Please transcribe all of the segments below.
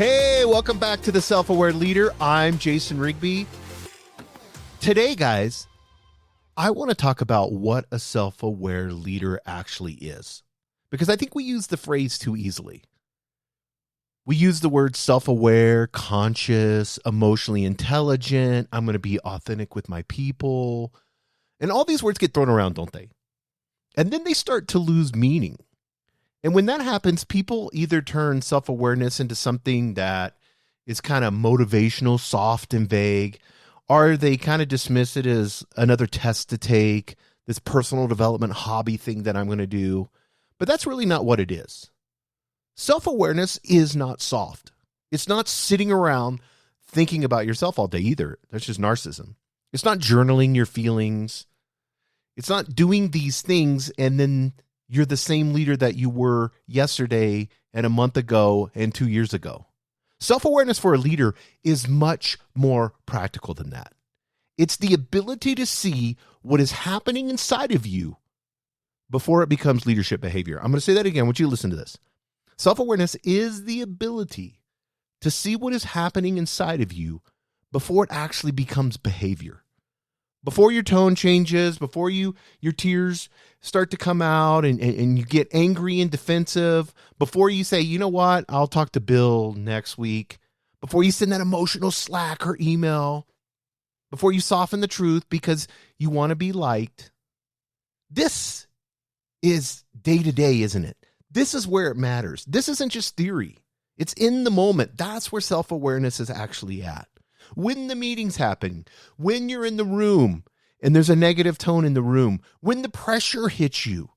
Hey, welcome back to the Self-Aware Leader. I'm Jason Rigby. Today, guys, I want to talk about what a self-aware leader actually is, because I think we use the phrase too easily. We use the words self-aware, conscious, emotionally intelligent. I'm going to be authentic with my people. And all these words get thrown around, don't they? And then they start to lose meaning. And when that happens, people either turn self-awareness into something that is kind of motivational, soft and vague, or they kind of dismiss it as another test to take, this personal development hobby thing that I'm going to do. But that's really not what it is. Self-awareness is not soft. It's not sitting around thinking about yourself all day either. That's just narcissism. It's not journaling your feelings. It's not doing these things and then you're the same leader that you were yesterday and a month ago and 2 years ago. Self-awareness for a leader is much more practical than that. It's the ability to see what is happening inside of you before it becomes leadership behavior. I'm going to say that again. I want you to listen to this. Self-awareness is the ability to see what is happening inside of you before it actually becomes behavior. Before your tone changes, before your tears start to come out and you get angry and defensive, before you say, you know what, I'll talk to Bill next week, before you send that emotional Slack or email, before you soften the truth because you want to be liked. This is day to day, isn't it? This is where it matters. This isn't just theory. It's in the moment. That's where self-awareness is actually at. When the meetings happen, when you're in the room and there's a negative tone in the room, when the pressure hits you,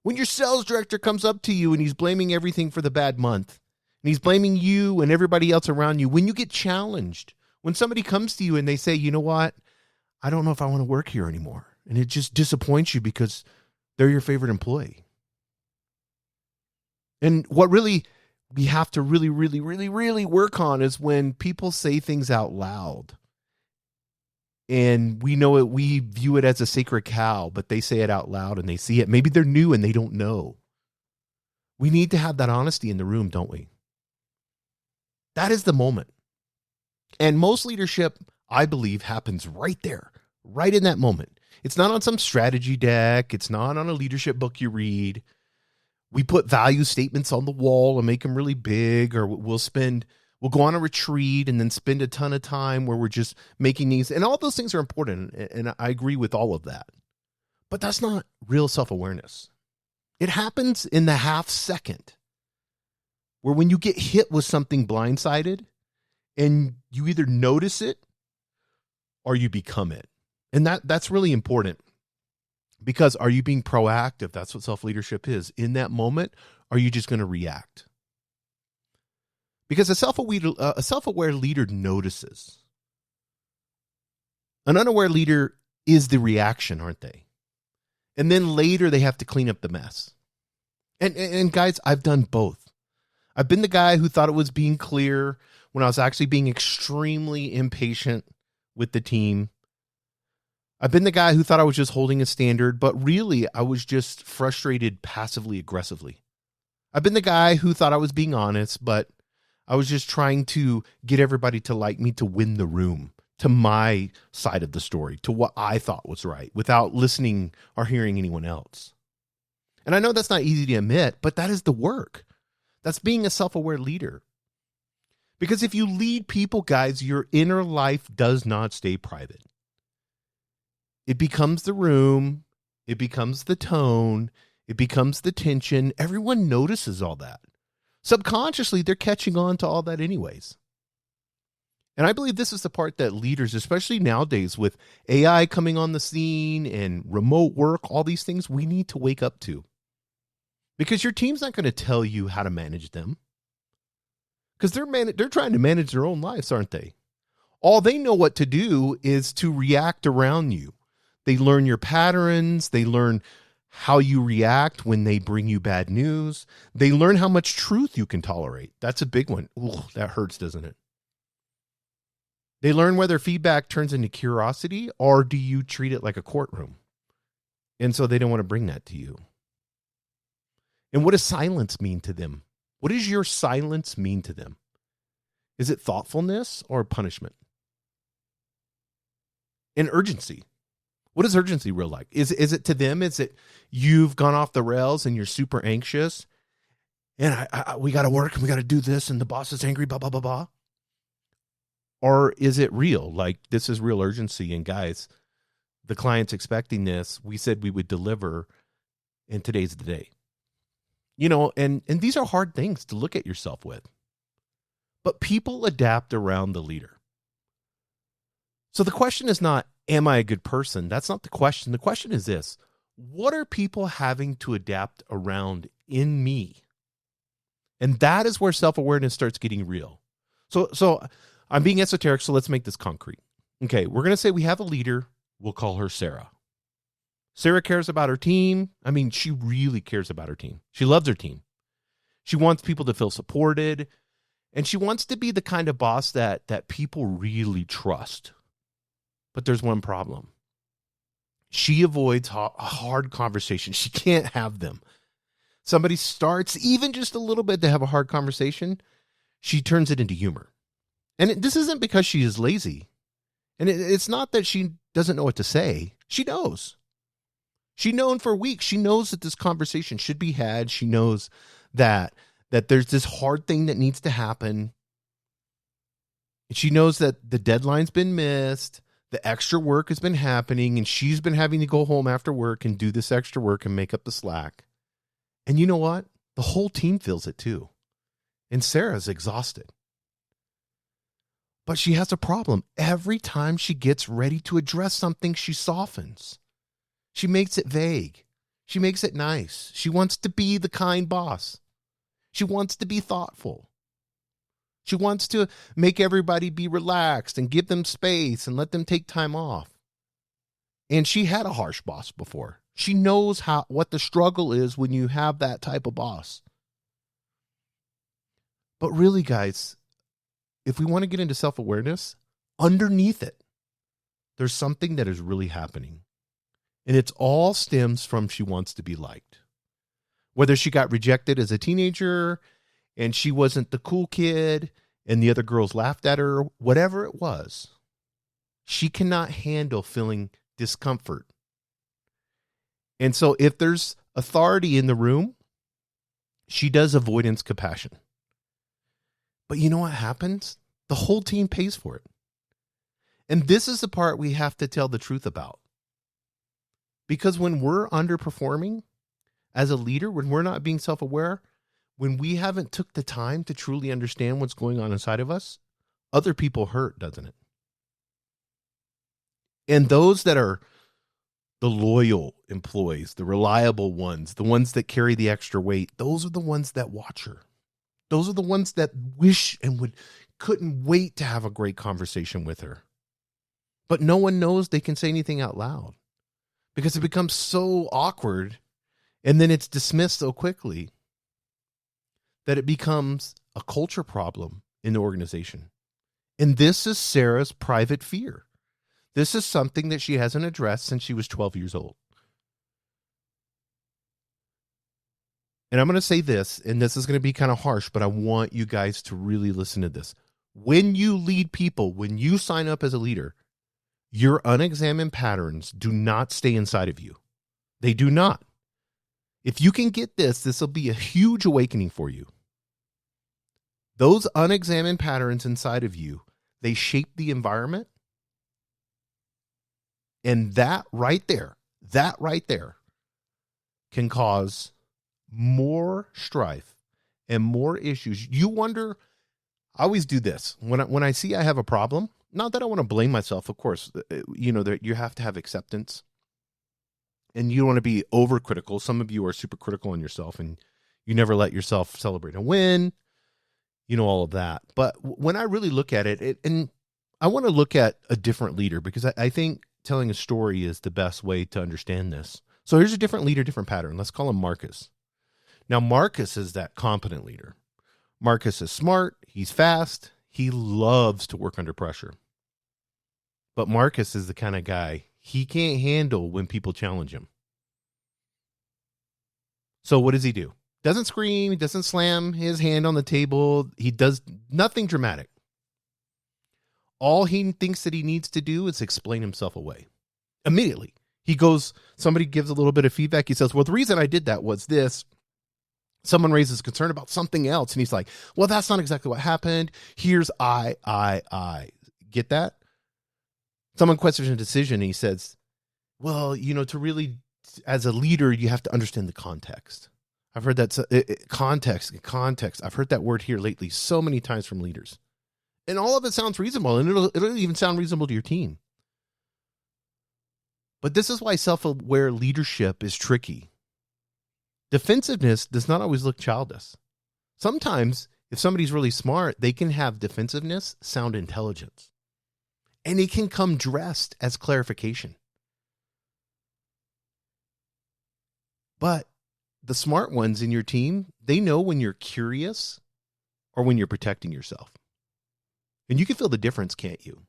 when your sales director comes up to you and he's blaming everything for the bad month, and he's blaming you and everybody else around you, when you get challenged, when somebody comes to you and they say, you know what, I don't know if I want to work here anymore, and it just disappoints you because they're your favorite employee. And what really we have to really work on is when people say things out loud and we know it, we view it as a sacred cow, but they say it out loud and they see it. Maybe they're new and they don't know. We need to have that honesty in the room, don't we? That is the moment. And most leadership, I believe, happens right there, right in that moment. It's not on some strategy deck. It's not on a leadership book you read. We put value statements on the wall and make them really big, or we'll go on a retreat and then spend a ton of time where we're just making these, and all those things are important. And I agree with all of that, but that's not real self-awareness. It happens in the half second where when you get hit with something blindsided and you either notice it or you become it. And that's really important. Because are you being proactive? That's what self-leadership is. In that moment, are you just going to react? Because a self-aware leader notices. An unaware leader is the reaction, aren't they? And then later they have to clean up the mess. And guys, I've done both. I've been the guy who thought it was being clear when I was actually being extremely impatient with the team. I've been the guy who thought I was just holding a standard, but really I was just frustrated passively aggressively. I've been the guy who thought I was being honest, but I was just trying to get everybody to like me to win the room, to my side of the story, to what I thought was right, without listening or hearing anyone else. And I know that's not easy to admit, but that is the work. That's being a self-aware leader. Because if you lead people, guys, your inner life does not stay private. It becomes the room, it becomes the tone, it becomes the tension. Everyone notices all that. Subconsciously, they're catching on to all that anyways. And I believe this is the part that leaders, especially nowadays with AI coming on the scene and remote work, all these things, we need to wake up to. Because your team's not going to tell you how to manage them. Because they're trying to manage their own lives, aren't they? All they know what to do is to react around you. They learn your patterns. They learn how you react when they bring you bad news. They learn how much truth you can tolerate. That's a big one. Ooh, that hurts, doesn't it? They learn whether feedback turns into curiosity or do you treat it like a courtroom. And so they don't want to bring that to you. And what does silence mean to them? What does your silence mean to them? Is it thoughtfulness or punishment? And urgency. What is urgency real like? Is it to them? Is it you've gone off the rails and you're super anxious and we got to work and we got to do this and the boss is angry, blah, blah, blah, blah? Or is it real? Like this is real urgency and guys, the client's expecting this. We said we would deliver and today's the day. And these are hard things to look at yourself with. But people adapt around the leader. So the question is not, am I a good person? That's not the question. The question is this: what are people having to adapt around in me? And that is where self-awareness starts getting real. So I'm being esoteric, so let's make this concrete. Okay, we're going to say we have a leader. We'll call her Sarah. Sarah cares about her team. I mean, she really cares about her team. She loves her team. She wants people to feel supported. And she wants to be the kind of boss that people really trust. But there's one problem. She avoids hard conversations. She can't have them. Somebody starts even just a little bit to have a hard conversation, she turns it into humor. And this isn't because she is lazy. And it's not that she doesn't know what to say. She knows. She's known for weeks. She knows that this conversation should be had. She knows that there's this hard thing that needs to happen. She knows that the deadline's been missed. The extra work has been happening, and she's been having to go home after work and do this extra work and make up the slack. And you know what? The whole team feels it too. And Sarah's exhausted. But she has a problem. Every time she gets ready to address something, she softens. She makes it vague. She makes it nice. She wants to be the kind boss. She wants to be thoughtful. She wants to make everybody be relaxed and give them space and let them take time off. And she had a harsh boss before. She knows what the struggle is when you have that type of boss. But really, guys, if we want to get into self-awareness, underneath it, there's something that is really happening. And it all stems from she wants to be liked. Whether she got rejected as a teenager and she wasn't the cool kid and the other girls laughed at her, whatever it was, she cannot handle feeling discomfort. And so if there's authority in the room, she does avoidance compassion. But you know what happens? The whole team pays for it. And this is the part we have to tell the truth about. Because when we're underperforming as a leader, when we're not being self-aware, when we haven't took the time to truly understand what's going on inside of us, other people hurt, doesn't it? And those that are the loyal employees, the reliable ones, the ones that carry the extra weight, those are the ones that watch her. Those are the ones that wish and couldn't wait to have a great conversation with her. But no one knows they can say anything out loud because it becomes so awkward and then it's dismissed so quickly that it becomes a culture problem in the organization. And this is Sarah's private fear. This is something that she hasn't addressed since she was 12 years old. And I'm going to say this, and this is going to be kind of harsh, but I want you guys to really listen to this. When you lead people, when you sign up as a leader, your unexamined patterns do not stay inside of you. They do not. If you can get this will be a huge awakening for you. Those unexamined patterns inside of you, they shape the environment. And that right there can cause more strife and more issues. You wonder, I always do this. When I see I have a problem, not that I want to blame myself, of course, you have to have acceptance. And you don't want to be overcritical. Some of you are super critical on yourself and you never let yourself celebrate a win, all of that. But when I really look at it, and I want to look at a different leader because I think telling a story is the best way to understand this. So here's a different leader, different pattern. Let's call him Marcus. Now, Marcus is that competent leader. Marcus is smart. He's fast. He loves to work under pressure. But Marcus is the kind of guy, he can't handle when people challenge him. So what does he do? Doesn't scream. He doesn't slam his hand on the table. He does nothing dramatic. All he thinks that he needs to do is explain himself away. Immediately. He goes, somebody gives a little bit of feedback. He says, well, the reason I did that was this. Someone raises concern about something else. And he's like, well, that's not exactly what happened. Here's I. Get that? Someone questions a decision and he says, well, to really, as a leader, you have to understand the context. I've heard that context. I've heard that word here lately so many times from leaders. And all of it sounds reasonable, and it'll even sound reasonable to your team. But this is why self-aware leadership is tricky. Defensiveness does not always look childish. Sometimes, if somebody's really smart, they can have defensiveness sound intelligence. And it can come dressed as clarification. But the smart ones in your team, they know when you're curious or when you're protecting yourself. And you can feel the difference, can't you?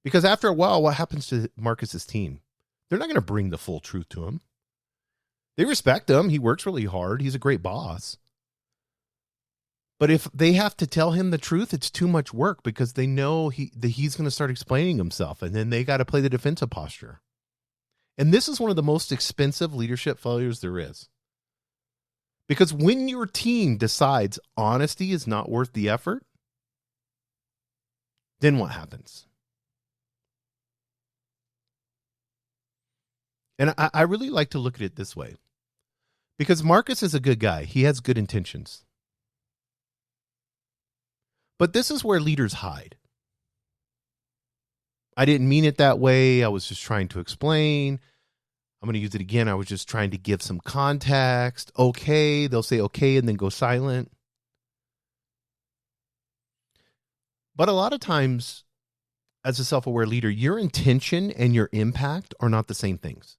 Because after a while, what happens to Marcus's team? They're not going to bring the full truth to him. They respect him. He works really hard. He's a great boss. But if they have to tell him the truth, it's too much work because they know that he's going to start explaining himself, and then they got to play the defensive posture. And this is one of the most expensive leadership failures there is. Because when your team decides honesty is not worth the effort, then what happens? And I really like to look at it this way. Because Marcus is a good guy. He has good intentions. But this is where leaders hide. I didn't mean it that way. I was just trying to explain. I'm going to use it again. I was just trying to give some context. Okay. They'll say okay and then go silent. But a lot of times, as a self-aware leader, your intention and your impact are not the same things.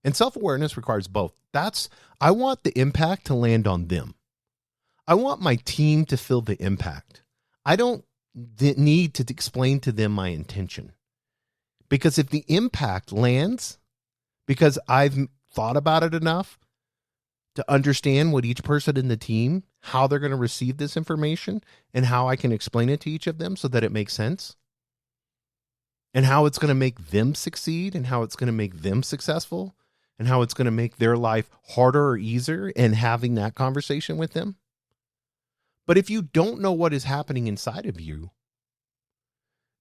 And self-awareness requires both. I want the impact to land on them. I want my team to feel the impact. I don't need to explain to them my intention. Because if the impact lands, because I've thought about it enough to understand what each person in the team, how they're going to receive this information, and how I can explain it to each of them so that it makes sense, and how it's going to make them succeed, and how it's going to make them successful, and how it's going to make their life harder or easier, and having that conversation with them. But if you don't know what is happening inside of you,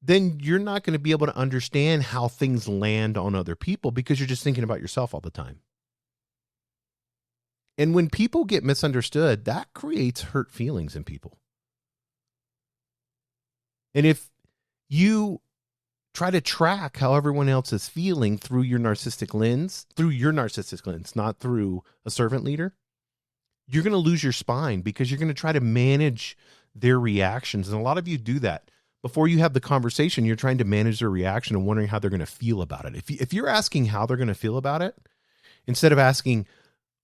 then you're not going to be able to understand how things land on other people because you're just thinking about yourself all the time. And when people get misunderstood, that creates hurt feelings in people. And if you try to track how everyone else is feeling through your narcissistic lens, not through a servant leader, you're going to lose your spine because you're going to try to manage their reactions. And a lot of you do that. Before you have the conversation, you're trying to manage their reaction and wondering how they're going to feel about it. If you're asking how they're going to feel about it, instead of asking,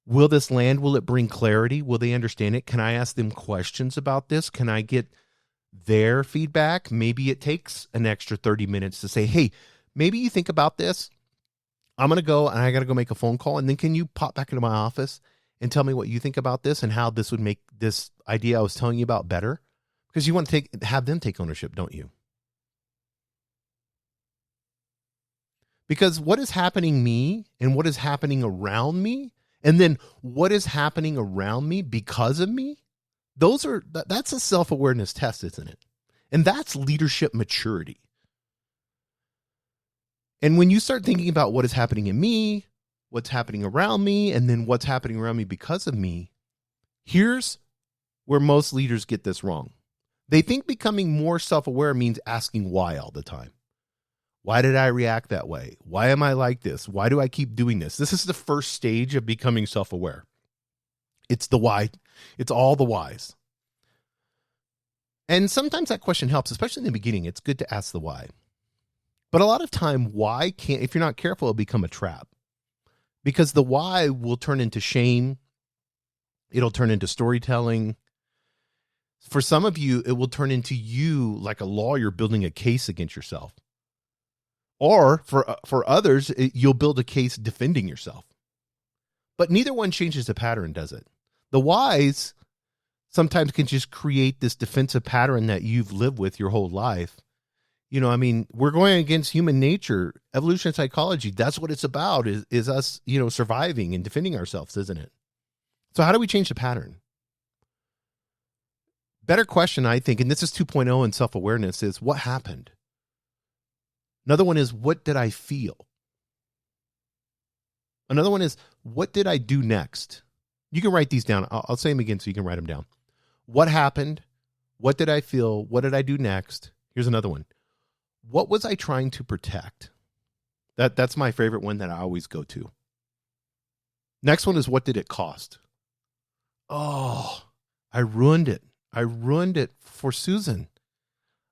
will this land? Will it bring clarity? Will they understand it? Can I ask them questions about this? Can I get their feedback? Maybe it takes an extra 30 minutes to say, hey, maybe you think about this. I'm going to go and I got to go make a phone call. And then can you pop back into my office and tell me what you think about this and how this would make this idea I was telling you about better? Because you want to have them take ownership, don't you? Because what is happening me and what is happening around me, and then what is happening around me because of me, that's a self-awareness test, isn't it? And that's leadership maturity. And when you start thinking about what is happening in me, what's happening around me, and then what's happening around me because of me, here's where most leaders get this wrong. They think becoming more self-aware means asking why all the time. Why did I react that way? Why am I like this? Why do I keep doing this? This is the first stage of becoming self-aware. It's the why. It's all the whys. And sometimes that question helps, especially in the beginning. It's good to ask the why. But a lot of time, why can't, if you're not careful, it'll become a trap. Because the why will turn into shame. It'll turn into storytelling. For some of you, it will turn into you like a lawyer building a case against yourself. Or for others, you'll build a case defending yourself. But neither one changes the pattern, does it? The whys sometimes can just create this defensive pattern that you've lived with your whole life. We're going against human nature, evolution psychology. That's what it's about is us, surviving and defending ourselves, isn't it? So how do we change the pattern? Better question, I think, and this is 2.0 in self-awareness, is what happened? Another one is, what did I feel? Another one is, what did I do next? You can write these down. I'll say them again so you can write them down. What happened? What did I feel? What did I do next? Here's another one. What was I trying to protect? That's my favorite one that I always go to. Next one is, what did it cost? Oh, I ruined it. I ruined it for Susan.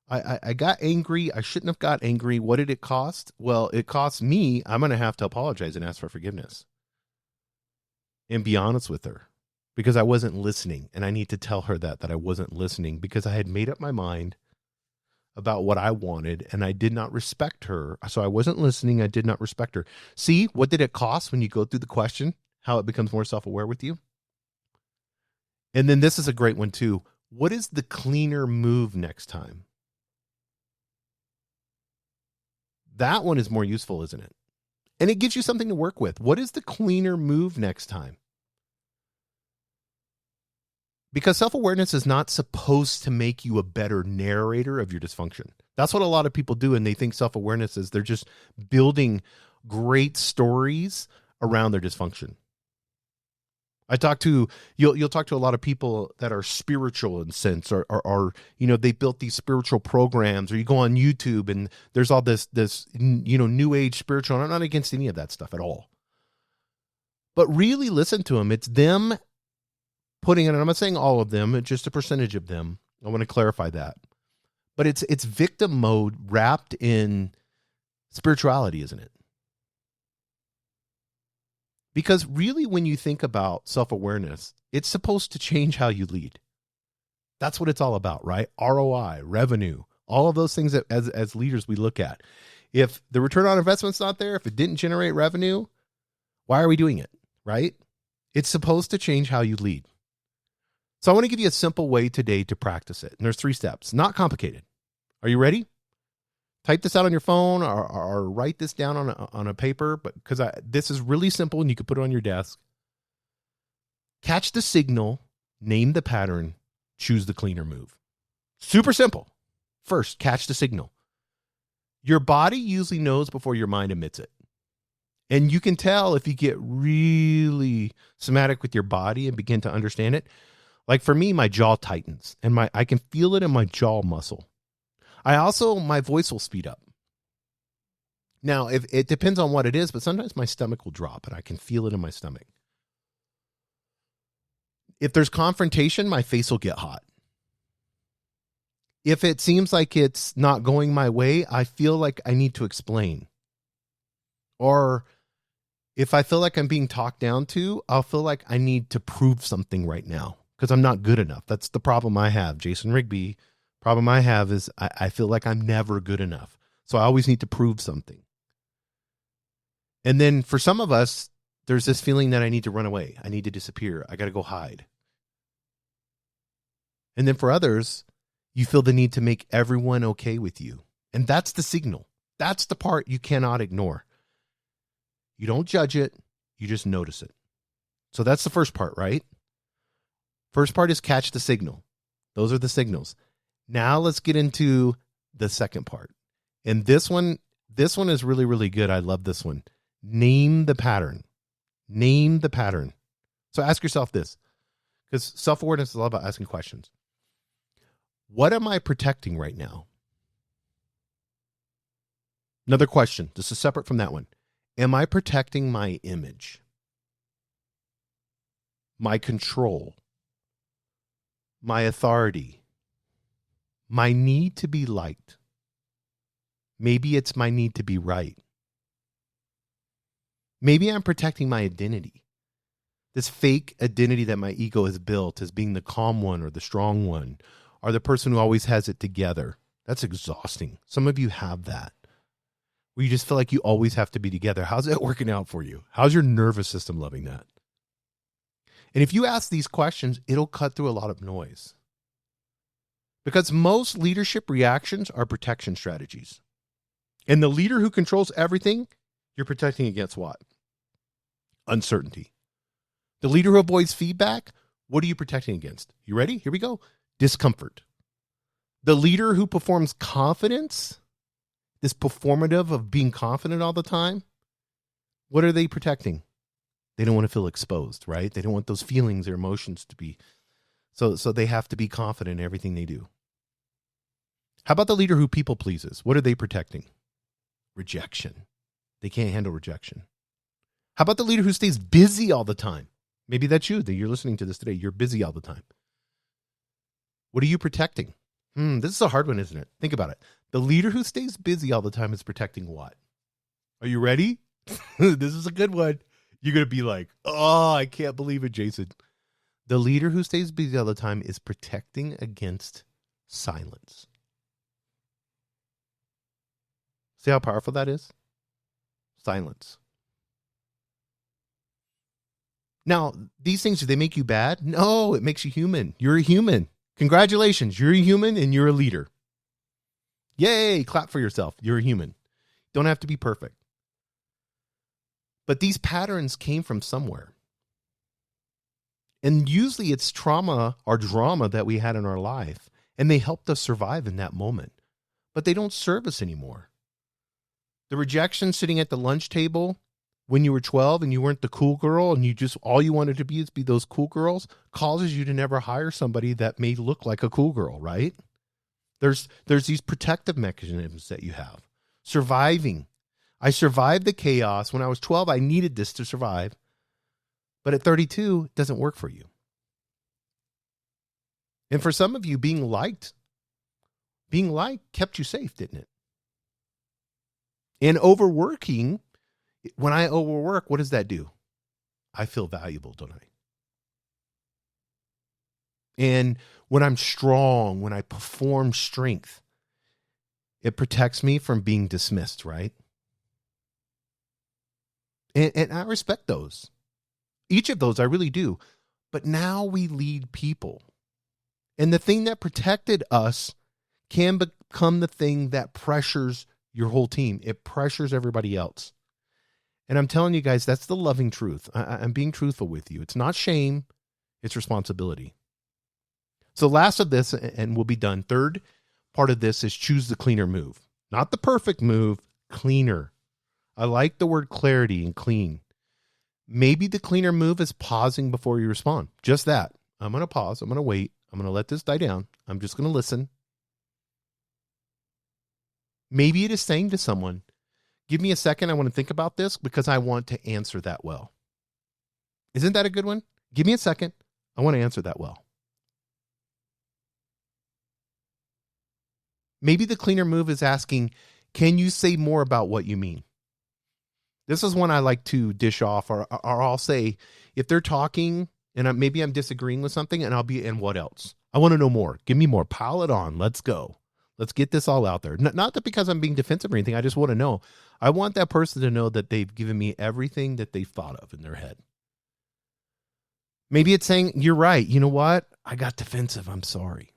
I got angry. I shouldn't have got angry. What did it cost? Well, it cost me. I'm going to have to apologize and ask for forgiveness and be honest with her because I wasn't listening. And I need to tell her that I wasn't listening because I had made up my mind about what I wanted and I did not respect her. So I wasn't listening. I did not respect her. See, what did it cost when you go through the question, how it becomes more self-aware with you? And then this is a great one too. What is the cleaner move next time? That one is more useful, isn't it? And it gives you something to work with. What is the cleaner move next time? Because self-awareness is not supposed to make you a better narrator of your dysfunction. That's what a lot of people do, and they think self-awareness is they're just building great stories around their dysfunction. You'll talk to a lot of people that are spiritual in sense, or they built these spiritual programs, or you go on YouTube and there's all this new age spiritual. I'm not against any of that stuff at all. But really listen to them. It's them putting it, and I'm not saying all of them, it's just a percentage of them. I want to clarify that. But it's victim mode wrapped in spirituality, isn't it? Because really, when you think about self-awareness, it's supposed to change how you lead. That's what it's all about, right? ROI, revenue, all of those things that as leaders we look at. If the return on investment's not there, if it didn't generate revenue, why are we doing it, right? It's supposed to change how you lead. So I want to give you a simple way today to practice it. And there's 3 steps, not complicated. Are you ready? Type this out on your phone or write this down on a paper, but because this is really simple and you can put it on your desk. Catch the signal, name the pattern, choose the cleaner move. Super simple. First, catch the signal. Your body usually knows before your mind emits it. And you can tell if you get really somatic with your body and begin to understand it. Like for me, my jaw tightens and I can feel it in my jaw muscle. My voice will speed up. Now, if it depends on what it is, but sometimes my stomach will drop and I can feel it in my stomach. If there's confrontation, my face will get hot. If it seems like it's not going my way, I feel like I need to explain. Or if I feel like I'm being talked down to, I'll feel like I need to prove something right now because I'm not good enough. That's the problem I have, Jason Rigby. Problem I have is I feel like I'm never good enough. So I always need to prove something. And then for some of us, there's this feeling that I need to run away. I need to disappear. I got to go hide. And then for others, you feel the need to make everyone okay with you. And that's the signal. That's the part you cannot ignore. You don't judge it. You just notice it. So that's the first part, right? First part is catch the signal. Those are the signals. Now let's get into the second part. And this one is really, really good. I love this one. Name the pattern. Name the pattern. So ask yourself this, because self-awareness is all about asking questions. What am I protecting right now? Another question. This is separate from that one. Am I protecting my image? My control? My authority? My need to be liked? Maybe it's my need to be right. Maybe I'm protecting my identity. This fake identity that my ego has built as being the calm one or the strong one or the person who always has it together. That's exhausting. Some of you have that, where you just feel like you always have to be together. How's that working out for you? How's your nervous system loving that? And if you ask these questions, it'll cut through a lot of noise. Because most leadership reactions are protection strategies. And the leader who controls everything, you're protecting against what? Uncertainty. The leader who avoids feedback, what are you protecting against? You ready? Here we go. Discomfort. The leader who performs confidence, this performative of being confident all the time, what are they protecting? They don't want to feel exposed, right? They don't want those feelings or emotions to be, so they have to be confident in everything they do. How about the leader who people pleases? What are they protecting? Rejection. They can't handle rejection. How about the leader who stays busy all the time? Maybe that's you, that you're listening to this today. You're busy all the time. What are you protecting? This is a hard one, isn't it? Think about it. The leader who stays busy all the time is protecting what? Are you ready? This is a good one. You're going to be like, oh, I can't believe it, Jason. The leader who stays busy all the time is protecting against silence. See how powerful that is? Silence. Now, these things, do they make you bad? No, it makes you human. You're a human. Congratulations. You're a human and you're a leader. Yay, clap for yourself. You're a human. Don't have to be perfect. But these patterns came from somewhere. And usually it's trauma or drama that we had in our life, and they helped us survive in that moment. But they don't serve us anymore. The rejection sitting at the lunch table when you were 12 and you weren't the cool girl and you just, all you wanted to be is be those cool girls, causes you to never hire somebody that may look like a cool girl, right? There's these protective mechanisms that you have. Surviving. I survived the chaos. When I was 12, I needed this to survive. But at 32, it doesn't work for you. And for some of you, being liked kept you safe, didn't it? And overworking, when I overwork, what does that do? I feel valuable, don't I? And when I'm strong, when I perform strength, it protects me from being dismissed, right? And I respect those. Each of those, I really do. But now we lead people. And the thing that protected us can become the thing that pressures your whole team. It pressures everybody else. And I'm telling you guys, that's the loving truth. I'm being truthful with you. It's not shame. It's responsibility. So last of this, and we'll be done. Third part of this is choose the cleaner move. Not the perfect move, cleaner. I like the word clarity and clean. Maybe the cleaner move is pausing before you respond. Just that. I'm going to pause. I'm going to wait. I'm going to let this die down. I'm just going to listen. Maybe it is saying to someone, give me a second. I want to think about this because I want to answer that well. Isn't that a good one? Give me a second. I want to answer that well. Maybe the cleaner move is asking, can you say more about what you mean? This is one I like to dish off, or I'll say, if they're talking and maybe I'm disagreeing with something, and I'll be, and what else? I want to know more. Give me more. Pile it on. Let's go. Let's get this all out there. Not that because I'm being defensive or anything. I just want to know. I want that person to know that they've given me everything that they've thought of in their head. Maybe it's saying, you're right. You know what? I got defensive. I'm sorry.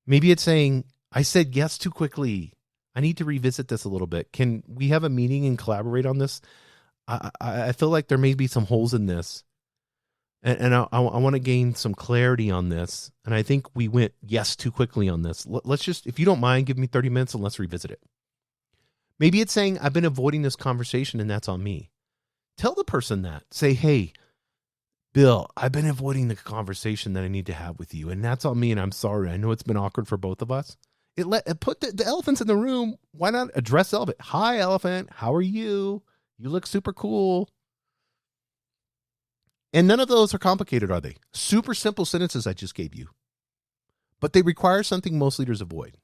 Maybe it's saying, I said yes too quickly. I need to revisit this a little bit. Can we have a meeting and collaborate on this? I feel like there may be some holes in this. And I want to gain some clarity on this. And I think we went yes too quickly on this. Let's just, if you don't mind, give me 30 minutes and let's revisit it. Maybe it's saying, I've been avoiding this conversation and that's on me. Tell the person that. Say, hey, Bill, I've been avoiding the conversation that I need to have with you. And that's on me and I'm sorry. I know it's been awkward for both of us. It put the elephants in the room. Why not address the elephant? Hi, elephant. How are you? You look super cool. And none of those are complicated, are they? Super simple sentences I just gave you. But they require something most leaders avoid.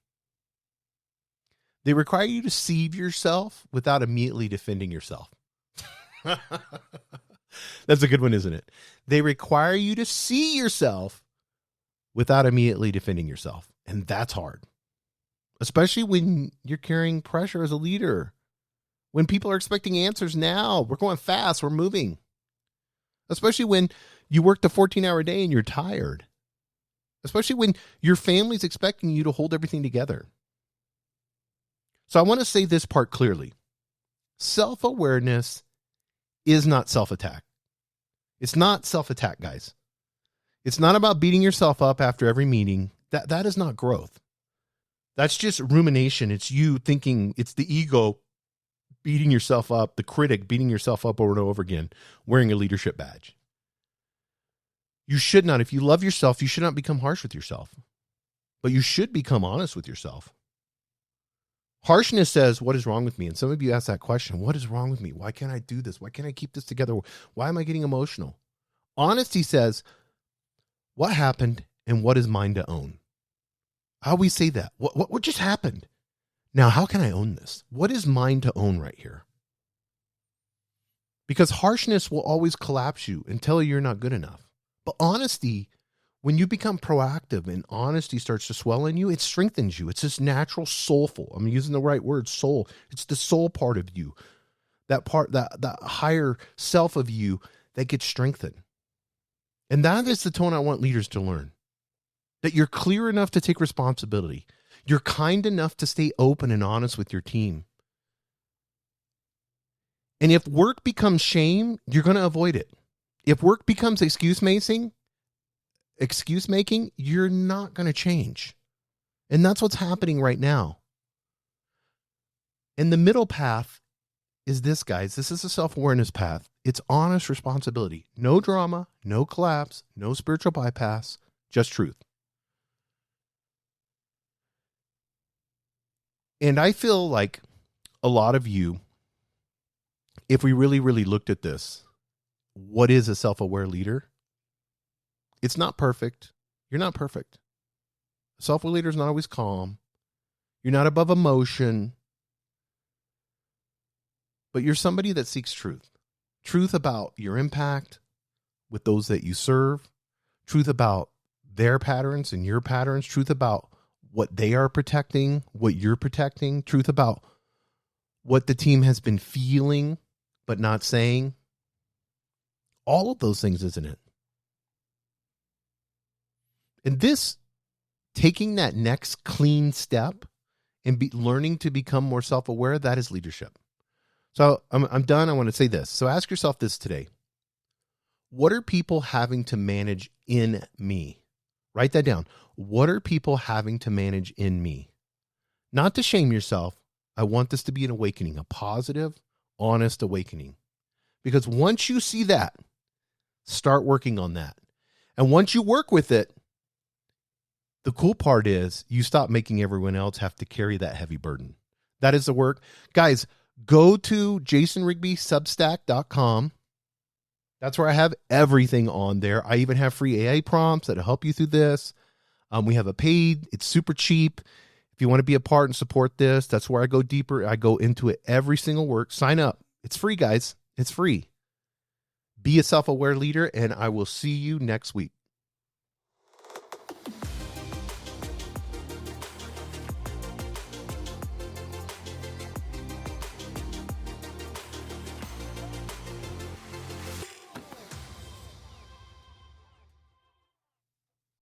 They require you to see yourself without immediately defending yourself. That's a good one, isn't it? They require you to see yourself without immediately defending yourself. And that's hard. Especially when you're carrying pressure as a leader. When people are expecting answers now. We're going fast. We're moving. especially when you worked a 14-hour day and you're tired, especially when your family's expecting you to hold everything together. So I want to say this part clearly. Self-awareness is not self-attack. It's not self-attack, guys. It's not about beating yourself up after every meeting. That is not growth. That's just rumination. It's you thinking, it's the ego beating yourself up, the critic beating yourself up over and over again, wearing a leadership badge. You should not, if you love yourself, you should not become harsh with yourself, but you should become honest with yourself. Harshness says, what is wrong with me? And some of you ask that question, what is wrong with me? Why can't I do this? Why can't I keep this together? Why am I getting emotional? Honesty says, what happened and what is mine to own? How we say that? What just happened? Now, how can I own this? What is mine to own right here? Because harshness will always collapse you and tell you you're not good enough. But honesty, when you become proactive and honesty starts to swell in you, it strengthens you. It's this natural soulful. I'm using the right word, soul. It's the soul part of you, that part, that higher self of you that gets strengthened. And that is the tone I want leaders to learn, that you're clear enough to take responsibility. You're kind enough to stay open and honest with your team. And if work becomes shame, you're going to avoid it. If work becomes excuse making, you're not going to change. And that's what's happening right now. And the middle path is this, guys. This is a self-awareness path. It's honest responsibility. No drama, no collapse, no spiritual bypass, just truth. And I feel like a lot of you, if we really, really looked at this, what is a self-aware leader? It's not perfect. You're not perfect. A self-aware leader is not always calm. You're not above emotion. But you're somebody that seeks truth. Truth about your impact with those that you serve. Truth about their patterns and your patterns. Truth about what they are protecting, what you're protecting. Truth about what the team has been feeling but not saying. All of those things, isn't it? And this, taking that next clean step and learning to become more self-aware, that is leadership. So I'm done. I want to say this. So ask yourself this today. What are people having to manage in me? Write that down. What are people having to manage in me? Not to shame yourself. I want this to be an awakening, a positive, honest awakening. Because once you see that, start working on that. And once you work with it, the cool part is you stop making everyone else have to carry that heavy burden. That is the work. Guys, go to jasonrigbysubstack.com. That's where I have everything on there. I even have free AI prompts that'll help you through this. We have a paid. It's super cheap. If you want to be a part and support this, that's where I go deeper. I go into it every single work. Sign up. It's free, guys. It's free. Be a self-aware leader, and I will see you next week.